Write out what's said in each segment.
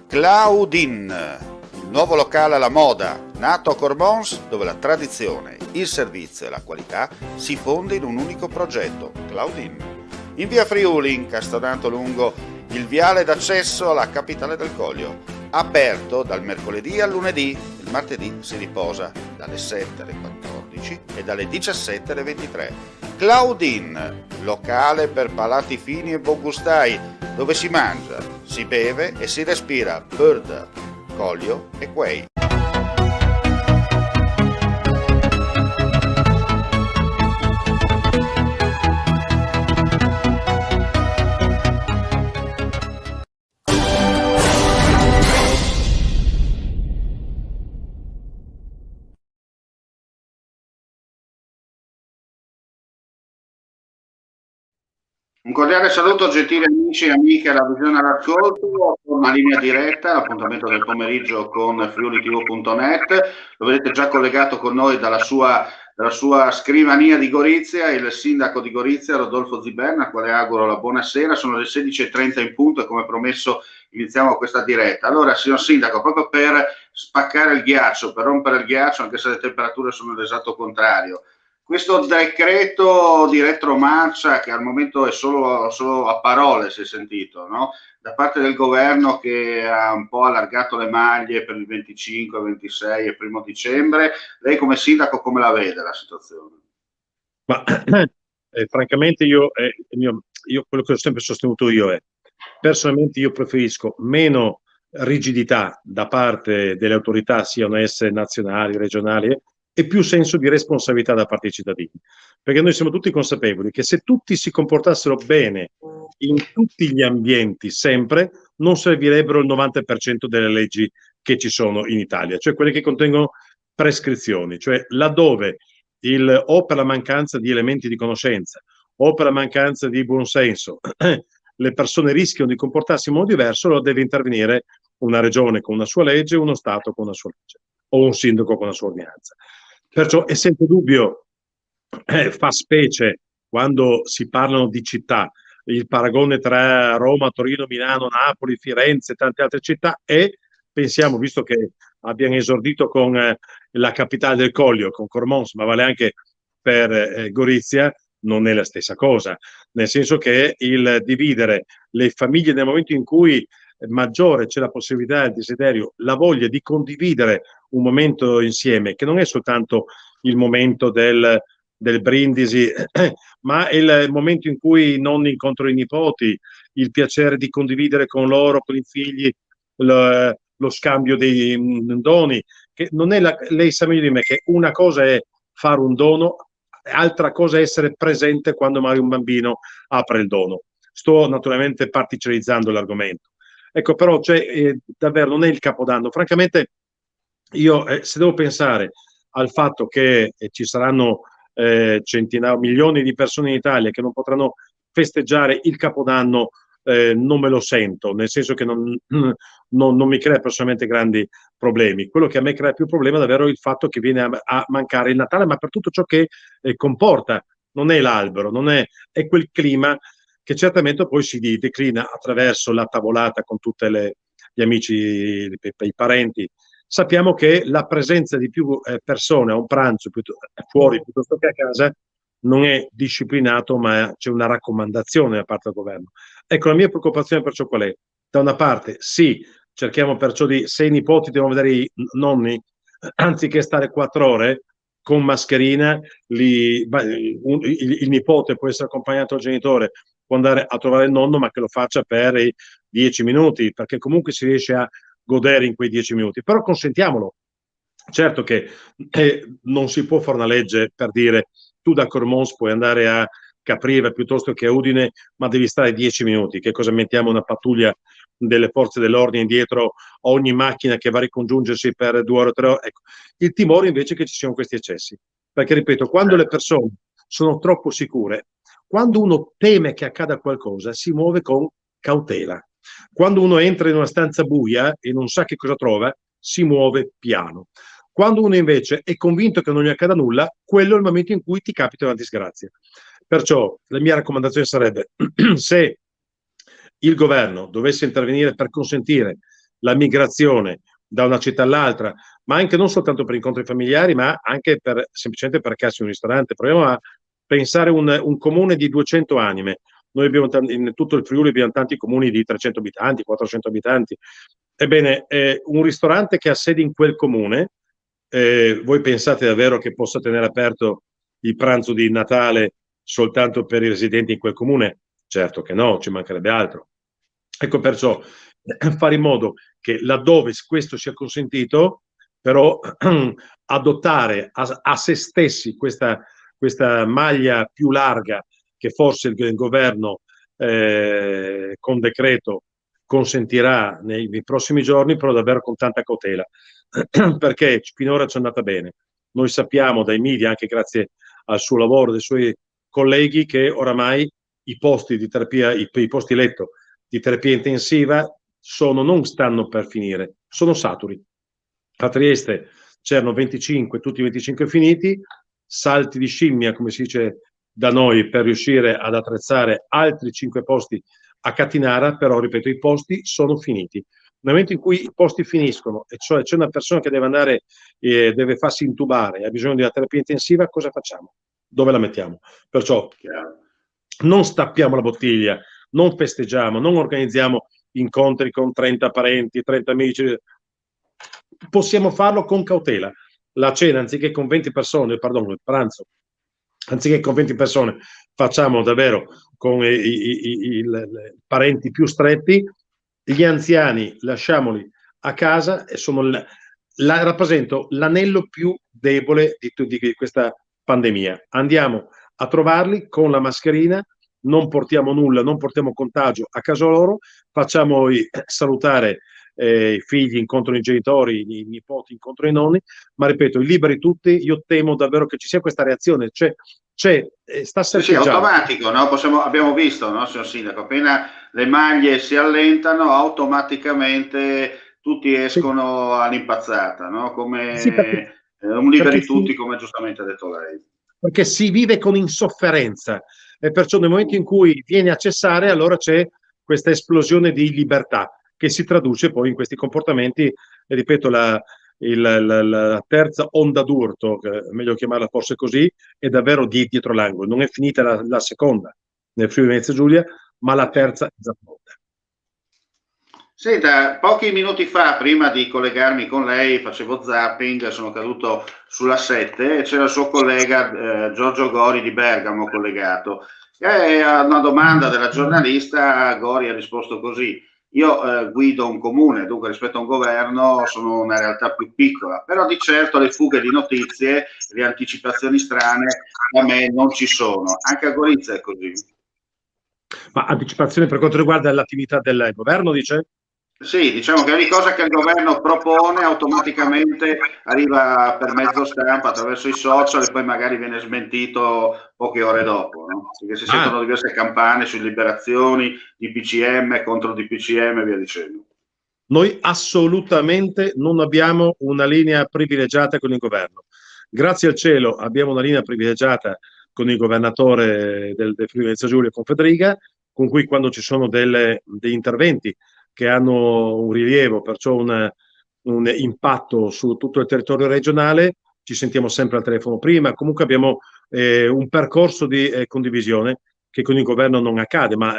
Claudin, il nuovo locale alla moda, nato a Cormons, dove la tradizione, il servizio e la qualità si fonde in un unico progetto, Claudin. In via Friuli, incastonato lungo il viale d'accesso alla capitale del Coglio. Aperto dal mercoledì al lunedì, il martedì si riposa dalle 7 alle 14 e dalle 17 alle 23. Claudin, locale per palati fini e buongustai, dove si mangia, si beve e si respira bird, Coglio e quei. Un cordiale saluto gentili amici e amiche alla visione all'ascolto, una linea diretta, l'appuntamento del pomeriggio con friulitv.net, lo vedete già collegato con noi dalla sua scrivania di Gorizia, il sindaco di Gorizia Rodolfo Ziberna, a quale auguro la buonasera. Sono le 16:30 in punto e come promesso iniziamo questa diretta. Allora, signor sindaco, proprio per spaccare il ghiaccio, per rompere il ghiaccio, anche se le temperature sono l'esatto contrario, questo decreto di retromarcia che al momento è solo a parole, si è sentito, no? Da parte del governo che ha un po' allargato le maglie per il 25, 26 e 1° dicembre, lei come sindaco come la vede la situazione? Ma francamente io quello che ho sempre sostenuto io è, personalmente io preferisco meno rigidità da parte delle autorità, siano esse nazionali, regionali, e più senso di responsabilità da parte dei cittadini. Perché noi siamo tutti consapevoli che se tutti si comportassero bene in tutti gli ambienti sempre, non servirebbero il 90% delle leggi che ci sono in Italia, cioè quelle che contengono prescrizioni, cioè laddove o per la mancanza di elementi di conoscenza o per la mancanza di buonsenso le persone rischiano di comportarsi in modo diverso, allora deve intervenire una regione con una sua legge, uno Stato con una sua legge o un sindaco con una sua ordinanza. Perciò è senza dubbio fa specie quando si parlano di città, il paragone tra Roma, Torino, Milano, Napoli, Firenze e tante altre città, e pensiamo, visto che abbiamo esordito con la capitale del Coglio, con Cormons, ma vale anche per Gorizia, non è la stessa cosa, nel senso che il dividere le famiglie nel momento in cui maggiore c'è la possibilità, il desiderio, la voglia di condividere un momento insieme, che non è soltanto il momento del brindisi, ma il momento in cui i nonni incontrano i nipoti, il piacere di condividere con loro, con i figli, lo scambio dei doni, che non è lei sa meglio di me che una cosa è fare un dono, altra cosa è essere presente quando magari un bambino apre il dono. Sto naturalmente particolarizando l'argomento. Ecco, però davvero non è il Capodanno. Francamente, io se devo pensare al fatto che ci saranno centinaia, milioni di persone in Italia che non potranno festeggiare il Capodanno, non me lo sento, nel senso che non mi crea personalmente grandi problemi. Quello che a me crea più problema è davvero il fatto che viene a mancare il Natale, ma per tutto ciò che comporta. Non è l'albero, non è quel clima che certamente poi si declina attraverso la tavolata con tutti gli amici, i parenti. Sappiamo che la presenza di più persone a un pranzo fuori piuttosto che a casa non è disciplinato, ma c'è una raccomandazione da parte del governo. Ecco, la mia preoccupazione perciò qual è? Da una parte, sì, cerchiamo perciò se i nipoti devono vedere i nonni, anziché stare 4 ore con mascherina, il nipote può essere accompagnato dal genitore, può andare a trovare il nonno, ma che lo faccia per i 10 minuti, perché comunque si riesce a godere in quei 10 minuti. Però consentiamolo. Certo che non si può fare una legge per dire tu da Cormons puoi andare a Capriva piuttosto che a Udine, ma devi stare 10 minuti. Che cosa mettiamo una pattuglia delle forze dell'ordine dietro ogni macchina che va a ricongiungersi per 2 ore o 3 ore? Ecco. Il timore invece è che ci siano questi eccessi. Perché, ripeto, quando le persone sono troppo sicure, quando uno teme che accada qualcosa, si muove con cautela. Quando uno entra in una stanza buia e non sa che cosa trova, si muove piano. Quando uno invece è convinto che non gli accada nulla, quello è il momento in cui ti capita una disgrazia. Perciò la mia raccomandazione sarebbe, se il governo dovesse intervenire per consentire la migrazione da una città all'altra, ma anche non soltanto per incontri familiari, ma anche semplicemente per recarsi in un ristorante, proviamo a pensare un comune di 200 anime. Noi abbiamo in tutto il Friuli abbiamo tanti comuni di 300 abitanti, 400 abitanti. Ebbene, un ristorante che ha sede in quel comune, voi pensate davvero che possa tenere aperto il pranzo di Natale soltanto per i residenti in quel comune? Certo che no, ci mancherebbe altro. Ecco perciò fare in modo che laddove questo sia consentito, però adottare a se stessi questa maglia più larga che forse il governo con decreto consentirà nei prossimi giorni, però davvero con tanta cautela, perché finora ci è andata bene. Noi sappiamo dai media, anche grazie al suo lavoro, dei suoi colleghi, che oramai i posti di terapia, i posti letto di terapia intensiva non stanno per finire, sono saturi. A Trieste c'erano 25, tutti i 25 finiti, salti di scimmia, come si dice da noi, per riuscire ad attrezzare altri 5 posti a Catinara, però ripeto, i posti sono finiti. Nel momento in cui i posti finiscono, e cioè c'è una persona che deve andare, deve farsi intubare, ha bisogno di una terapia intensiva, cosa facciamo? Dove la mettiamo? Perciò non stappiamo la bottiglia, non festeggiamo, non organizziamo incontri con 30 parenti, 30 amici. Possiamo farlo con cautela. La cena, anziché con 20 persone, perdono, il pranzo, anziché con 20 persone, facciamo davvero con i parenti più stretti. Gli anziani lasciamoli a casa e rappresento l'anello più debole di questa pandemia. Andiamo a trovarli con la mascherina, non portiamo nulla, non portiamo contagio a casa loro, facciamo salutare i figli incontro i genitori, i nipoti incontro i nonni, ma ripeto, liberi tutti, io temo davvero che ci sia questa reazione, sta serpeggiando. Sì, automatico, no? Abbiamo visto, no, signor Sindaco, appena le maglie si allentano, automaticamente tutti escono all'impazzata, no? Come sì, un liberi tutti, come giustamente ha detto lei. Perché si vive con insofferenza e perciò nel momento in cui viene a cessare, allora c'è questa esplosione di libertà che si traduce poi in questi comportamenti, e ripeto, la terza onda d'urto, è meglio chiamarla forse così, è davvero dietro l'angolo. Non è finita la seconda nel Friuli Venezia Giulia, ma la terza è già pronta. Senta, pochi minuti fa, prima di collegarmi con lei, facevo zapping, sono caduto sulla 7 e c'era il suo collega Giorgio Gori di Bergamo collegato. E a una domanda della giornalista, Gori ha risposto così: io guido un comune, dunque rispetto a un governo sono una realtà più piccola, però di certo le fughe di notizie, le anticipazioni strane a me non ci sono. Anche a Gorizia è così. Ma anticipazione per quanto riguarda l'attività del governo, dice? Sì, diciamo che ogni cosa che il governo propone automaticamente arriva per mezzo stampa attraverso i social e poi magari viene smentito poche ore dopo, no? Perché si sentono diverse campane su liberazioni, DPCM contro DPCM e via dicendo. Noi assolutamente non abbiamo una linea privilegiata con il governo. Grazie al cielo abbiamo una linea privilegiata con il governatore del Friuli Venezia Giulia, con Federica, con cui quando ci sono degli interventi che hanno un rilievo, perciò un impatto su tutto il territorio regionale, ci sentiamo sempre al telefono prima. Comunque abbiamo un percorso di condivisione che con il governo non accade, ma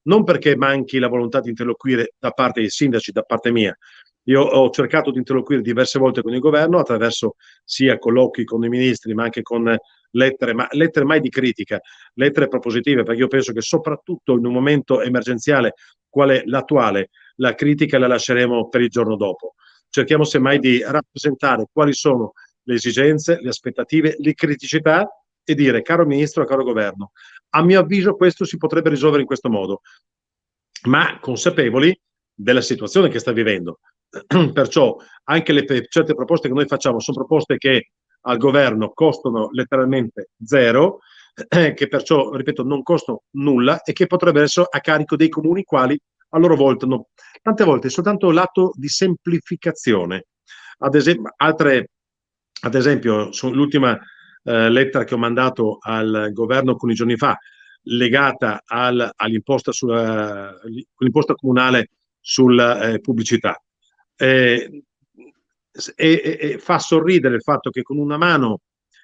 non perché manchi la volontà di interloquire da parte dei sindaci, da parte mia. Io ho cercato di interloquire diverse volte con il governo attraverso sia colloqui con i ministri, ma anche con lettere, ma lettere mai di critica, lettere propositive, perché io penso che soprattutto in un momento emergenziale quale l'attuale, la critica la lasceremo per il giorno dopo. Cerchiamo semmai di rappresentare quali sono le esigenze, le aspettative, le criticità e dire, caro ministro, caro governo, a mio avviso questo si potrebbe risolvere in questo modo, ma consapevoli della situazione che sta vivendo. Perciò anche certe proposte che noi facciamo sono proposte che al governo costano letteralmente zero, che perciò, ripeto, non costano nulla e che potrebbero essere a carico dei comuni quali a loro volta, tante volte è soltanto l'atto di semplificazione. Ad esempio, altre ad esempio, l'ultima lettera che ho mandato al governo alcuni giorni fa, legata all'imposta l'imposta comunale sulla pubblicità. E fa sorridere il fatto che con una mano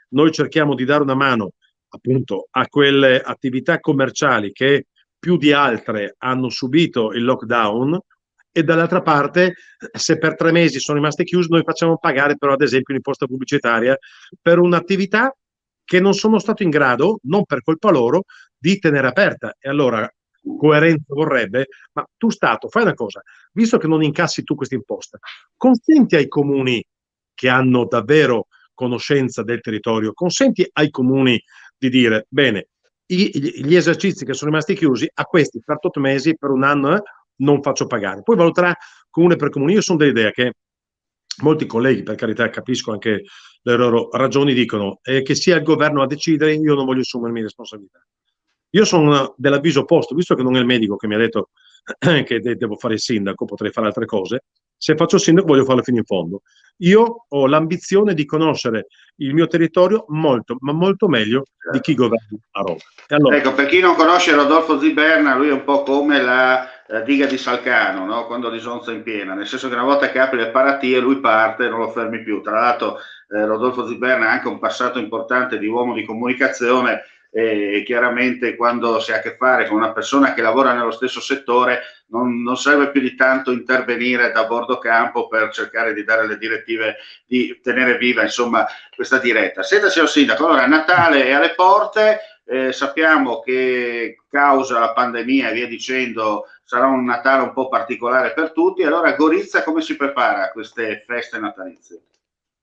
noi cerchiamo di dare una mano appunto a quelle attività commerciali che più di altre hanno subito il lockdown, e dall'altra parte, se per 3 mesi sono rimaste chiuse, noi facciamo pagare però ad esempio un'imposta pubblicitaria per un'attività che non sono stato in grado, non per colpa loro, di tenere aperta. E allora coerenza vorrebbe, ma tu Stato fai una cosa, visto che non incassi tu questa imposta, consenti ai comuni che hanno davvero conoscenza del territorio, consenti ai comuni di dire, bene, gli esercizi che sono rimasti chiusi, a questi per 8 mesi, per un anno, non faccio pagare. Poi valuterà comune per comune. Io sono dell'idea che molti colleghi, per carità, capisco anche le loro ragioni, dicono che sia il governo a decidere, io non voglio assumermi responsabilità. Io sono dell'avviso opposto, visto che non è il medico che mi ha detto che devo fare il sindaco, potrei fare altre cose. Se faccio il sindaco voglio farlo fino in fondo. Io ho l'ambizione di conoscere il mio territorio molto, ma molto meglio di chi governa a Roma. Allora... Ecco, per chi non conosce Rodolfo Ziberna, lui è un po' come la diga di Salcano, no? Quando risonza in piena, nel senso che una volta che apri le paratie lui parte e non lo fermi più. Tra l'altro Rodolfo Ziberna ha anche un passato importante di uomo di comunicazione, e chiaramente quando si ha a che fare con una persona che lavora nello stesso settore non serve più di tanto intervenire da bordo campo per cercare di dare le direttive, di tenere viva insomma questa diretta. Senta signor Sindaco, allora Natale è alle porte, sappiamo che causa la pandemia e via dicendo sarà un Natale un po' particolare per tutti, allora Gorizia come si prepara a queste feste natalizie?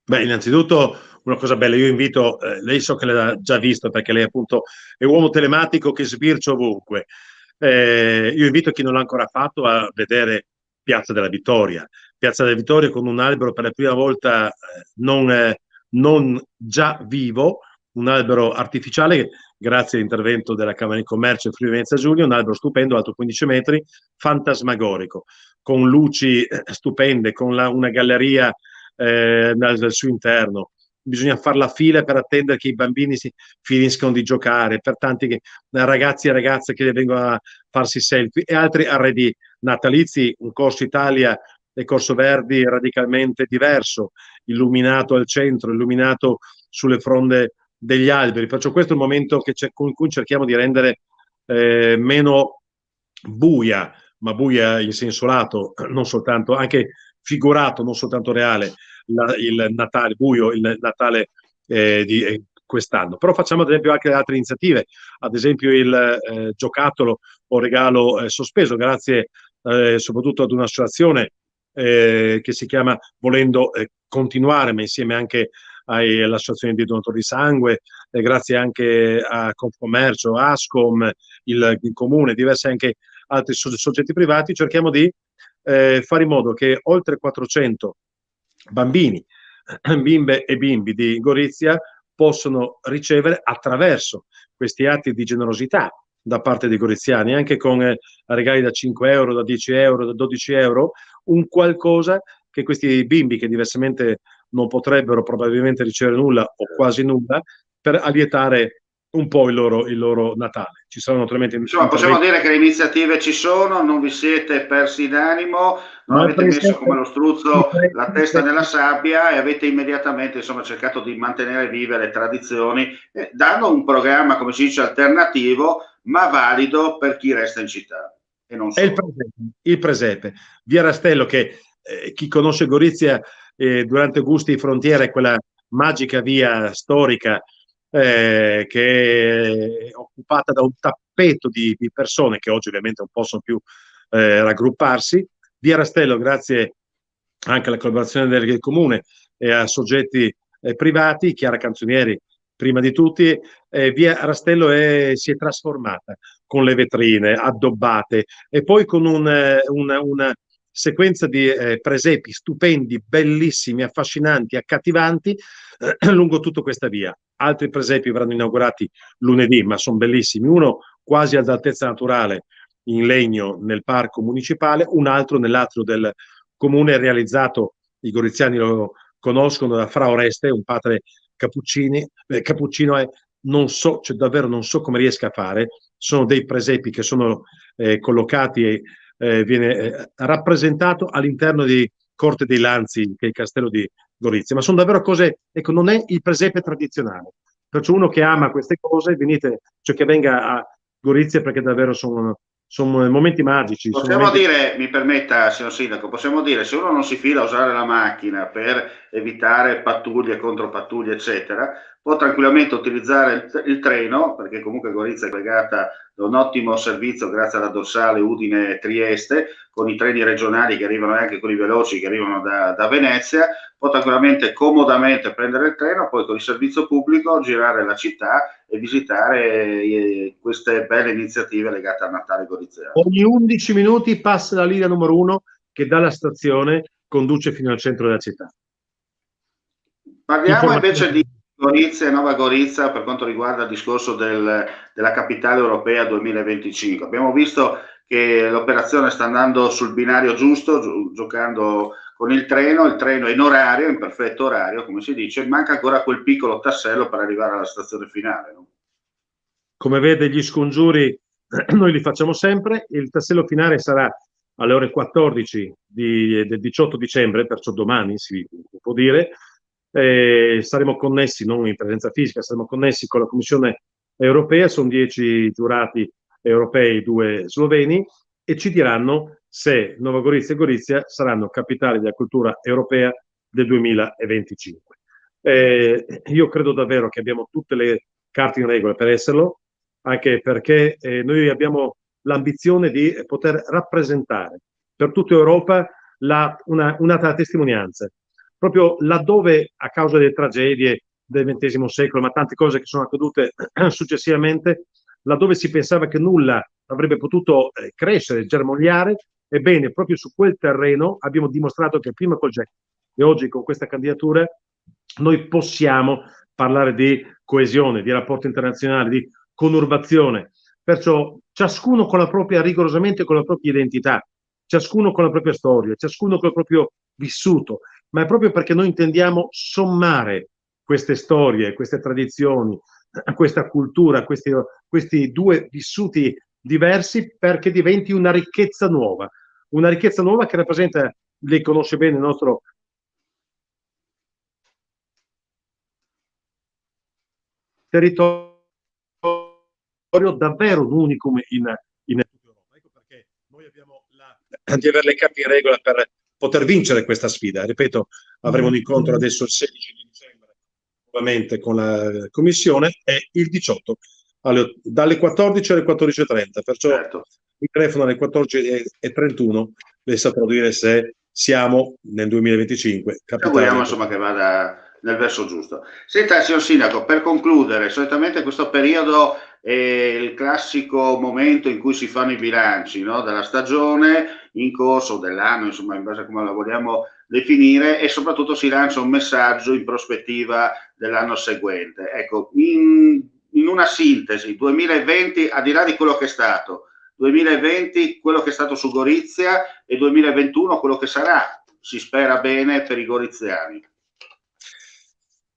Beh, innanzitutto una cosa bella, io invito, lei so che l'ha già visto perché lei appunto è un uomo telematico che sbircia ovunque, io invito chi non l'ha ancora fatto a vedere Piazza della Vittoria con un albero per la prima volta non già vivo, un albero artificiale grazie all'intervento della Camera di Commercio e Friuli Venezia Giulia, un albero stupendo, alto 15 metri, fantasmagorico, con luci stupende, con una galleria dal suo interno. Bisogna fare la fila per attendere che i bambini finiscano di giocare, per tanti ragazzi e ragazze che vengono a farsi selfie e altri arredi natalizi, un Corso Italia e Corso Verdi radicalmente diverso, illuminato al centro, illuminato sulle fronde degli alberi. Perciò questo è il momento con cui cerchiamo di rendere meno buia, ma buia in senso lato, non soltanto, anche figurato, non soltanto reale, il Natale buio, il Natale di quest'anno. Però facciamo ad esempio anche altre iniziative, ad esempio il giocattolo o regalo sospeso, grazie soprattutto ad un'associazione che si chiama Volendo Continuare, ma insieme anche all'associazione di donatori di sangue, grazie anche a Confcommercio, Ascom, il comune, diversi anche altri soggetti privati, cerchiamo di fare in modo che oltre 400 bambini, bimbe e bimbi di Gorizia possono ricevere attraverso questi atti di generosità da parte dei goriziani, anche con regali da 5 euro, da 10 euro, da 12 euro, un qualcosa che questi bimbi che diversamente non potrebbero probabilmente ricevere nulla o quasi nulla, per allietare un po' il loro Natale. Ci saranno naturalmente... Insomma, possiamo dire che le iniziative ci sono, non vi siete persi d'animo, non avete messo come lo struzzo la testa nella sabbia e avete immediatamente insomma, cercato di mantenere vive le tradizioni, dando un programma, come si dice, alternativo, ma valido per chi resta in città. E non solo. Il presepe. Via Rastello, che chi conosce Gorizia durante Gusti di Frontiera è quella magica via storica che è occupata da un tappeto di persone che oggi ovviamente non possono più raggrupparsi. Via Rastello, grazie anche alla collaborazione del comune e a soggetti privati, Chiara Canzonieri prima di tutti, via Rastello si è trasformata con le vetrine addobbate e poi con una sequenza di presepi stupendi, bellissimi, affascinanti, accattivanti lungo tutta questa via. Altri presepi verranno inaugurati lunedì, ma sono bellissimi. Uno quasi ad altezza naturale in legno nel parco municipale, un altro nell'atrio del comune realizzato, i goriziani lo conoscono da Fra Oreste, un padre cappuccino, e non so, cioè davvero non so come riesca a fare. Sono dei presepi che sono collocati e viene rappresentato all'interno di Corte dei Lanzi, che è il castello di Gorizia, ma sono davvero cose, ecco, non è il presepe tradizionale. Perciò uno che ama queste cose, venite, cioè che venga a Gorizia, perché davvero sono momenti magici. Possiamo dire, mi permetta, signor Sindaco, possiamo dire, se uno non si fila a usare la macchina per evitare pattuglie, contropattuglie, eccetera, può tranquillamente utilizzare il treno, perché comunque Gorizia è collegata da un ottimo servizio grazie alla dorsale Udine-Trieste, con i treni regionali che arrivano, anche quelli veloci che arrivano da Venezia, può tranquillamente, comodamente prendere il treno, poi con il servizio pubblico girare la città e visitare queste belle iniziative legate al Natale goriziano. Ogni 11 minuti passa la linea numero 1 che dalla stazione conduce fino al centro della città. Parliamo invece di Gorizia e Nova Gorizia per quanto riguarda il discorso della capitale europea 2025. Abbiamo visto che l'operazione sta andando sul binario giusto, giocando con il treno è in orario, in perfetto orario, come si dice, manca ancora quel piccolo tassello per arrivare alla stazione finale, no? Come vede, gli scongiuri noi li facciamo sempre. Il tassello finale sarà alle ore 14 del 18 dicembre, perciò domani si può dire. Saremo connessi, non in presenza fisica, saremo connessi con la Commissione europea, sono 10 giurati europei, 2 sloveni, e ci diranno se Nova Gorizia e Gorizia saranno capitali della cultura europea del 2025. Io credo davvero che abbiamo tutte le carte in regola per esserlo, anche perché noi abbiamo l'ambizione di poter rappresentare per tutta Europa una testimonianza, proprio laddove a causa delle tragedie del XX secolo, ma tante cose che sono accadute successivamente, laddove si pensava che nulla avrebbe potuto crescere, germogliare, ebbene, proprio su quel terreno abbiamo dimostrato che prima col GEC e oggi con questa candidatura noi possiamo parlare di coesione, di rapporti internazionali, di conurbazione. Perciò ciascuno con la propria, rigorosamente con la propria identità, ciascuno con la propria storia, ciascuno con il proprio vissuto, ma è proprio perché noi intendiamo sommare queste storie, queste tradizioni, questa cultura, questi due vissuti diversi, perché diventi una ricchezza nuova che rappresenta, lei conosce bene il nostro territorio, davvero un unicum in tutta Europa. Ecco perché noi abbiamo di avere le capi in regola per poter vincere questa sfida. Ripeto, avremo un incontro adesso il 16 di dicembre nuovamente con la Commissione e il 18 dalle 14 alle 14.30. Perciò certo. il telefono alle 14.31 le saprò dire se siamo nel 2025 capitale. Auguriamo insomma che vada nel verso giusto. Senta, signor Sindaco, per concludere, solitamente questo periodo è il classico momento in cui si fanno i bilanci, no? Della stagione in corso, dell'anno, insomma, in base a come la vogliamo definire, e soprattutto si lancia un messaggio in prospettiva dell'anno seguente. Ecco, in una sintesi, 2020, al di là di quello che è stato, 2020 quello che è stato su Gorizia e 2021 quello che sarà, si spera bene, per i goriziani.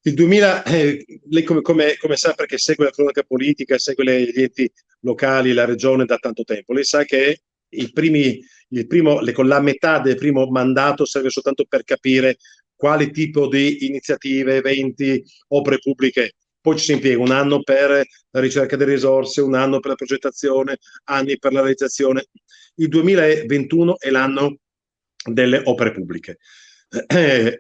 Il 2000, lei come sa, perché segue la cronaca politica, segue gli enti locali, la regione da tanto tempo, lei sa che la metà del primo mandato serve soltanto per capire quale tipo di iniziative, eventi, opere pubbliche. Poi ci si impiega un anno per la ricerca delle risorse, un anno per la progettazione, anni per la realizzazione. Il 2021 è l'anno delle opere pubbliche.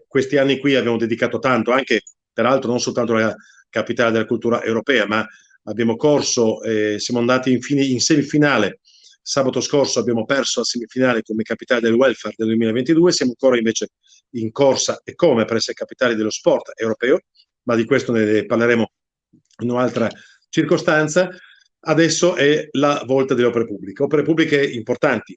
Questi anni qui abbiamo dedicato tanto, anche peraltro non soltanto alla capitale della cultura europea, ma abbiamo corso, siamo andati in semifinale. Sabato scorso abbiamo perso la semifinale come capitale del welfare del 2022, siamo ancora invece in corsa e come per essere capitale dello sport europeo, ma di questo ne parleremo in un'altra circostanza. Adesso è la volta delle opere pubbliche importanti.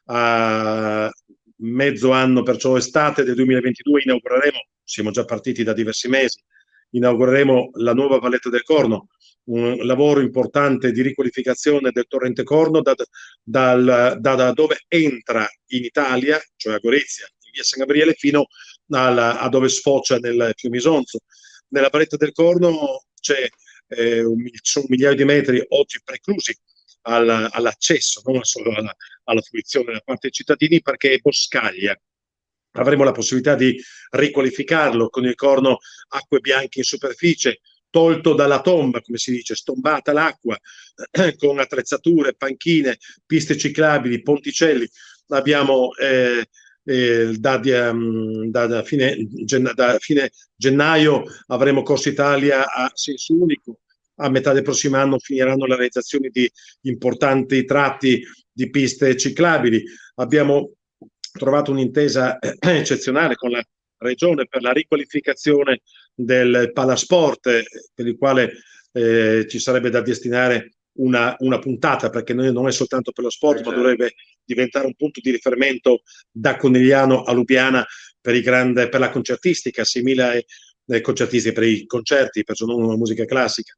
A mezzo anno, perciò estate del 2022, inaugureremo, siamo già partiti da diversi mesi, inaugureremo la nuova Valletta del Corno, un lavoro importante di riqualificazione del torrente Corno da dove entra in Italia, cioè a Gorizia, in via San Gabriele, fino a dove sfocia nel fiume Isonzo. Nella Baretta del Corno c'è sono 1 migliaio di metri oggi preclusi all'accesso, non solo alla fruizione da parte dei cittadini, perché è boscaglia. Avremo la possibilità di riqualificarlo con il corno acque bianche in superficie, tolto dalla tomba, come si dice, stombata l'acqua, con attrezzature, panchine, piste ciclabili, ponticelli. Abbiamo da fine gennaio avremo Corsa Italia a senso unico. A metà del prossimo anno finiranno le realizzazioni di importanti tratti di piste ciclabili. Abbiamo trovato un'intesa eccezionale con la Regione per la riqualificazione del Palasport, per il quale ci sarebbe da destinare una puntata, perché non è soltanto per lo sport, ma dovrebbe diventare un punto di riferimento da Conegliano a Lubiana per la concertistica, 6.000 concertisti per i concerti, per non la musica classica,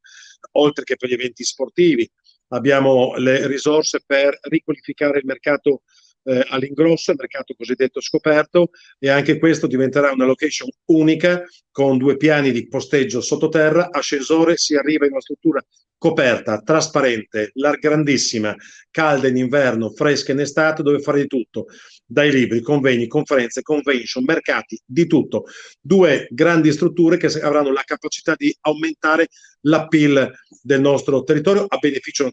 oltre che per gli eventi sportivi. Abbiamo le risorse per riqualificare il mercato all'ingrosso, il mercato cosiddetto scoperto, e anche questo diventerà una location unica con 2 piani di posteggio sottoterra, ascensore, si arriva in una struttura coperta, trasparente, grandissima, calda in inverno, fresca in estate, dove fare di tutto, dai libri, convegni, conferenze, convention, mercati, di tutto. 2 grandi strutture che avranno la capacità di aumentare l'appeal del nostro territorio a beneficio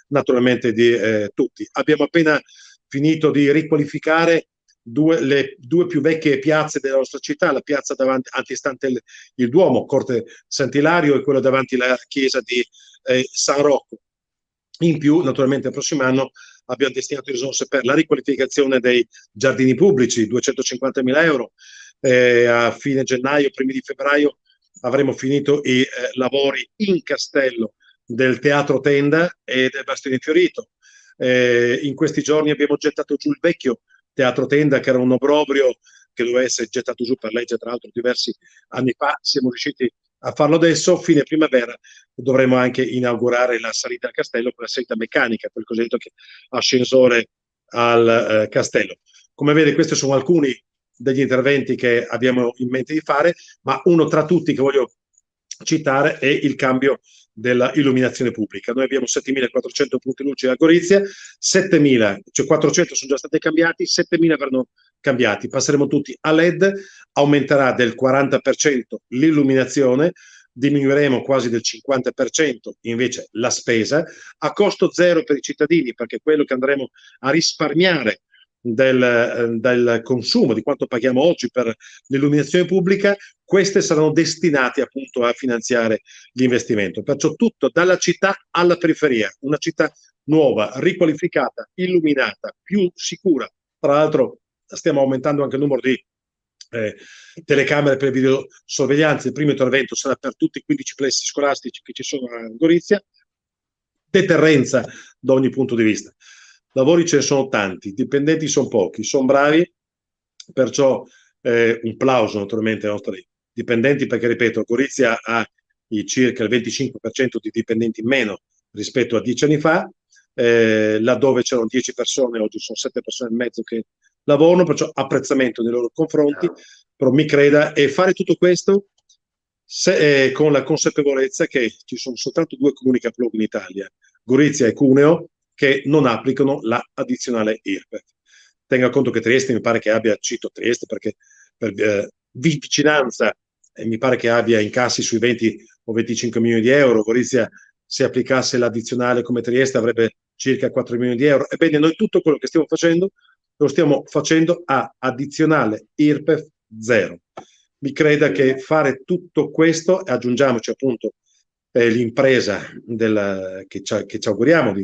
naturalmente di tutti. Abbiamo appena finito di riqualificare le 2 più vecchie piazze della nostra città, la piazza davanti antistante il Duomo, Corte Sant'Ilario, e quello davanti alla chiesa di San Rocco. In più, naturalmente, il prossimo anno abbiamo destinato risorse per la riqualificazione dei giardini pubblici, 250.000 euro. A fine gennaio, primi di febbraio, avremo finito i lavori in castello del Teatro Tenda e del Bastione Fiorito. In questi giorni abbiamo gettato giù il vecchio Teatro Tenda, che era un obbrobrio che doveva essere gettato giù per legge, tra l'altro diversi anni fa. Siamo riusciti a farlo adesso. Fine primavera dovremo anche inaugurare la salita al castello con la salita meccanica, quel cosiddetto ascensore al castello. Come vede, questi sono alcuni degli interventi che abbiamo in mente di fare, ma uno tra tutti che voglio citare è il cambio della illuminazione pubblica. Noi abbiamo 7.400 punti luce a Gorizia, 7.000, cioè 400 sono già stati cambiati, 7.000 verranno cambiati. Passeremo tutti a LED, aumenterà del 40% l'illuminazione, diminuiremo quasi del 50% invece la spesa, a costo zero per i cittadini, perché quello che andremo a risparmiare del consumo, di quanto paghiamo oggi per l'illuminazione pubblica, queste saranno destinate appunto a finanziare l'investimento. Perciò tutto dalla città alla periferia, una città nuova, riqualificata, illuminata, più sicura. Tra l'altro stiamo aumentando anche il numero di telecamere per videosorveglianza. Il primo intervento sarà per tutti i 15 plessi scolastici che ci sono a Gorizia. Deterrenza da ogni punto di vista. Lavori ce ne sono tanti, dipendenti sono pochi, sono bravi, perciò un plauso naturalmente ai nostri dipendenti, perché ripeto, Gorizia ha circa il 25% di dipendenti in meno rispetto a 10 anni fa, laddove c'erano 10 persone, oggi sono 7 persone e mezzo che lavorano, perciò apprezzamento nei loro confronti, però mi creda, e fare tutto questo con la consapevolezza che ci sono soltanto 2 comuni capoluoghi in Italia, Gorizia e Cuneo, che non applicano la addizionale IRPEF. Tenga conto che Trieste mi pare che abbia, cito Trieste perché per vicinanza, mi pare che abbia incassi sui 20 o 25 milioni di euro. Gorizia, se applicasse l'addizionale come Trieste, avrebbe circa 4 milioni di euro. Ebbene, noi tutto quello che stiamo facendo lo stiamo facendo a addizionale IRPEF zero. Mi creda che fare tutto questo, e aggiungiamoci appunto l'impresa che ci auguriamo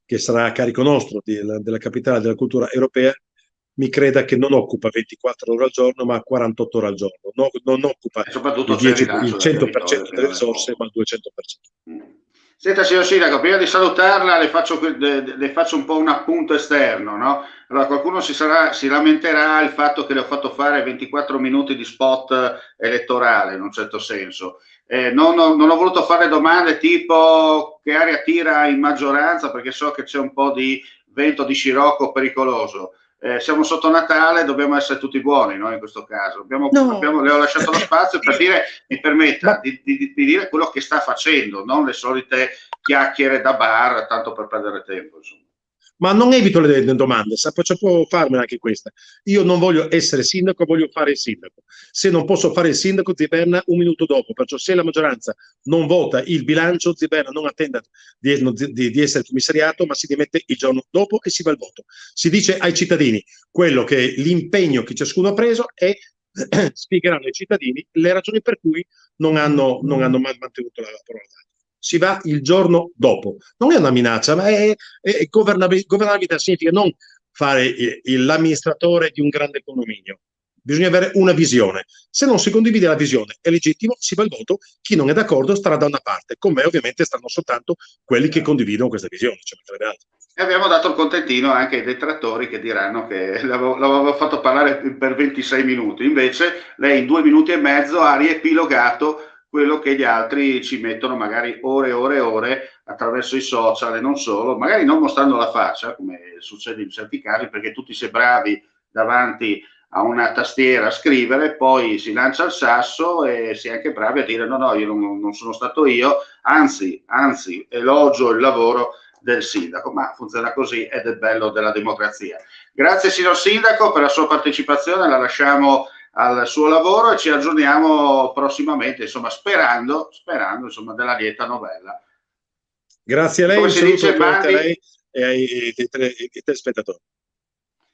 che sarà a carico nostro della capitale della cultura europea, mi creda che non occupa 24 ore al giorno, ma 48 ore al giorno. Non occupa il 100% delle risorse, ma il 200%. Senta, signor Sinaco, prima di salutarla le faccio un po' un appunto esterno, no? Allora, qualcuno si lamenterà il fatto che le ho fatto fare 24 minuti di spot elettorale, in un certo senso. Non ho voluto fare domande tipo che aria tira in maggioranza, perché so che c'è un po' di vento di scirocco pericoloso. siamo sotto Natale, dobbiamo essere tutti buoni, no? In questo caso le ho lasciato lo spazio per dire, mi permetta di dire quello che sta facendo, non le solite chiacchiere da bar tanto per perdere tempo, insomma. Ma non evito le domande, può farmela anche questa. Io non voglio essere sindaco, voglio fare il sindaco. Se non posso fare il sindaco, Ziberna un minuto dopo. Perciò se la maggioranza non vota il bilancio, Ziberna non attenda di essere commissariato, ma si dimette il giorno dopo e si va al voto. Si dice ai cittadini quello che l'impegno che ciascuno ha preso e spiegheranno ai cittadini le ragioni per cui non hanno mai mantenuto la parola data. Si va il giorno dopo. Non è una minaccia, ma è governabilità significa non fare l'amministratore di un grande condominio. Bisogna avere una visione. Se non si condivide la visione, è legittimo, si va al voto. Chi non è d'accordo starà da una parte. Con me ovviamente stanno soltanto quelli che condividono questa visione. E abbiamo dato il contentino anche ai detrattori che diranno che l'avevo fatto parlare per 26 minuti. Invece lei in 2 minuti e mezzo ha riepilogato quello che gli altri ci mettono magari ore e ore e ore attraverso i social e non solo, magari non mostrando la faccia, come succede in certi casi, perché tutti si è bravi davanti a una tastiera a scrivere, poi si lancia il sasso e si è anche bravi a dire no, io non sono stato io, anzi, elogio il lavoro del sindaco, ma funziona così ed è bello della democrazia. Grazie signor sindaco per la sua partecipazione, la lasciamo al suo lavoro e ci aggiorniamo prossimamente, insomma, sperando insomma, della lieta novella. Grazie a lei, come si dice, Mandi, a lei e ai telespettatori.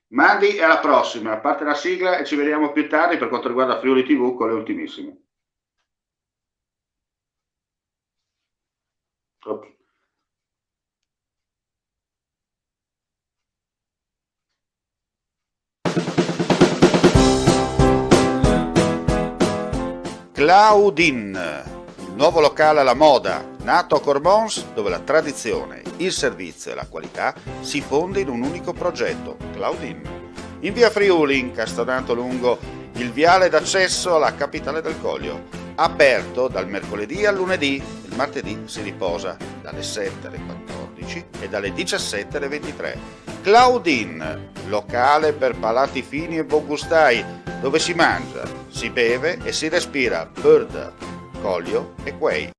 Mandi e alla prossima, a parte la sigla e ci vediamo più tardi per quanto riguarda Friuli TV con le ultimissime. Claudin, il nuovo locale alla moda, nato a Cormons, dove la tradizione, il servizio e la qualità si fonde in un unico progetto, Claudin. In via Friuli, incastonato lungo il viale d'accesso alla capitale del Coglio, aperto dal mercoledì al lunedì, il martedì si riposa dalle 7 alle 14 e dalle 17 alle 23. Claudin, locale per palati fini e buongustai, dove si mangia, si beve e si respira Bird, Coglio e Quay.